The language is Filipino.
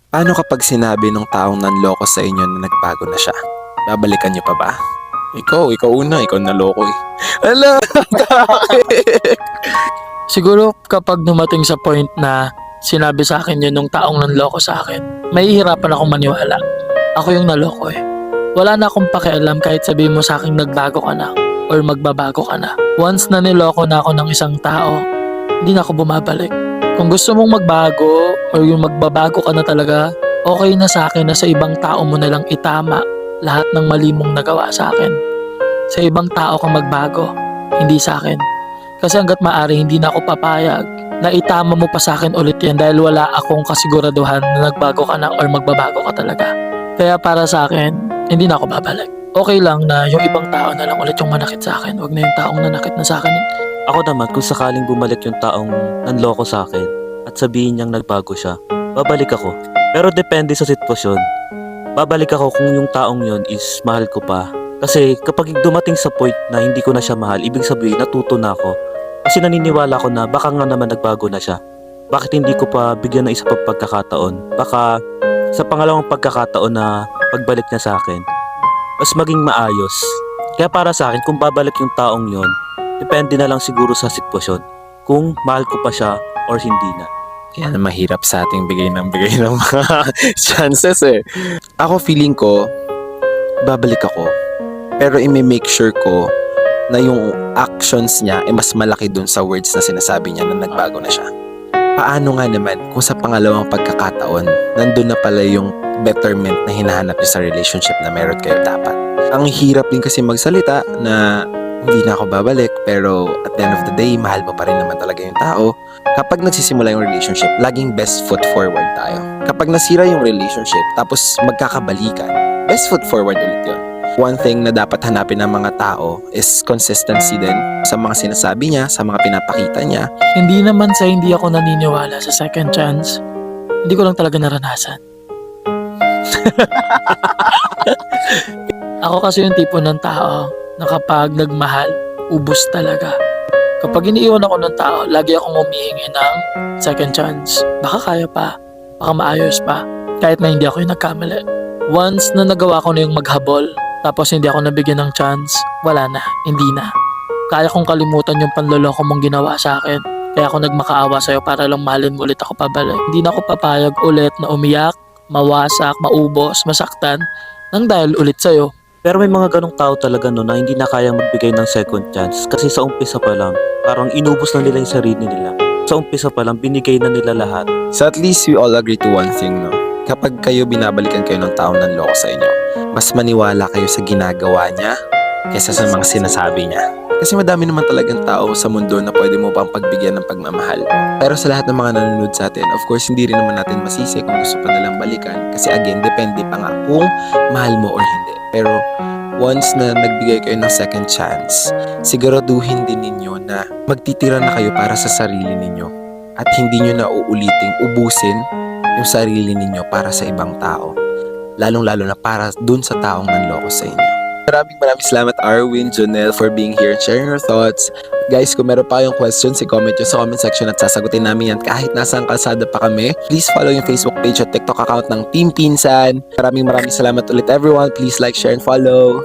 Paano kapag sinabi ng taong nanloko sa inyo na nagbago na siya? Babalikan niyo pa ba? Ikaw una, ikaw naloko eh. Ala, bakit? Siguro kapag dumating sa point na sinabi sa akin yun nung taong nanloko sa akin, mahihirapan akong maniwala. Ako yung naloko eh. Wala na akong pakialam kahit sabihin mo sa akin nagbago ka na or magbabago ka na. Once na niloko na ako ng isang tao, hindi na ako bumabalik. Kung gusto mong magbago or yung magbabago ka na talaga, okay na sa akin na sa ibang tao mo na lang itama lahat ng mali mong nagawa sa akin. Sa ibang tao kang magbago, hindi sa akin. Kasi hanggat maaari hindi na ako papayag na itama mo pa sa akin ulit yan dahil wala akong kasiguraduhan na nagbago ka na or magbabago ka talaga. Kaya para sa akin, hindi na ako babalik. Okay lang na yung ibang tao na lang ulit yung manakit sa akin. Huwag na yung taong nanakit na sa akin. Ako naman, kung sakaling bumalik yung taong nanloko sa akin at sabihin niyang nagbago siya, babalik ako. Pero depende sa sitwasyon. Babalik ako kung yung taong yon is mahal ko pa. Kasi kapag dumating sa point na hindi ko na siya mahal, ibig sabihin natuto na ako. Kasi naniniwala ko na baka nga naman nagbago na siya. Bakit hindi ko pa bigyan ng isa pang pagkakataon? Baka sa pangalawang pagkakataon na pagbalik niya sa akin, mas maging maayos. Kaya para sa akin, kung babalik yung taong yon, depende na lang siguro sa sitwasyon. Kung mahal ko pa siya or hindi na. Yan ang mahirap sa ating bigay ng mga chances eh. Ako feeling ko, babalik ako. Pero i-make sure ko na yung actions niya ay mas malaki dun sa words na sinasabi niya na nagbago na siya. Paano nga naman kung sa pangalawang pagkakataon, nandun na pala yung betterment na hinahanap niyo sa relationship na meron kayo dapat. Ang hirap din kasi magsalita na hindi na ako babalik, pero at the end of the day, mahal mo pa rin naman talaga yung tao. Kapag nagsisimula yung relationship, laging best foot forward tayo. Kapag nasira yung relationship, tapos magkakabalikan, best foot forward ulit yun. One thing na dapat hanapin ng mga tao is consistency din sa mga sinasabi niya, sa mga pinapakita niya. Hindi naman sa hindi ako naniniwala sa second chance. Hindi ko lang talaga naranasan. Ako kasi yung tipo ng tao na kapag nagmahal, ubos talaga. Kapag iniiwan ako ng tao, lagi akong humihingi ng second chance. Baka kaya pa, baka maayos pa, kahit na hindi ako yung nagkamali. Once na nagawa ko na yung maghabol, tapos hindi ako nabigyan ng chance, wala na, hindi na. Kaya kong kalimutan yung panloloko mong ginawa sa akin. Kaya ako nagmakaawa sa'yo para lang mahalin mo ulit ako pabalik. Hindi na ako papayag ulit na umiyak, mawasak, maubos, masaktan, nang dahil ulit sa'yo. Pero may mga ganong tao talaga no na hindi na kayang magbigay ng second chance kasi sa umpisa pa lang, parang inubos na nila yung sarili nila. Sa umpisa pa lang, binigay na nila lahat. So at least we all agree to one thing, no? Kapag kayo binabalikan kayo ng taong nanloko sa inyo, mas maniwala kayo sa ginagawa niya kaysa sa mga sinasabi niya. Kasi madami naman talagang tao sa mundo na pwede mo pang pagbigyan ng pagmamahal. Pero sa lahat ng mga nanonood sa atin, of course, hindi rin naman natin masisi kung gusto pa nilang balikan. Kasi again, depende pa nga kung mahal mo or hindi. Pero once na nagbigay kayo ng second chance, siguraduhin din ninyo na magtitira na kayo para sa sarili ninyo. At hindi nyo na uuliting ubusin yung sarili ninyo para sa ibang tao. Lalong-lalo na para dun sa taong nanloko sa inyo. Maraming salamat Arwin, Jonel for being here and sharing your thoughts. Guys, kung meron pa kayong questions, i-comment nyo sa comment section at sasagutin namin yan kahit nasang kalsada pa kami. Please follow yung Facebook page at TikTok account ng Team Pinsan. Maraming salamat ulit everyone. Please like, share, and follow.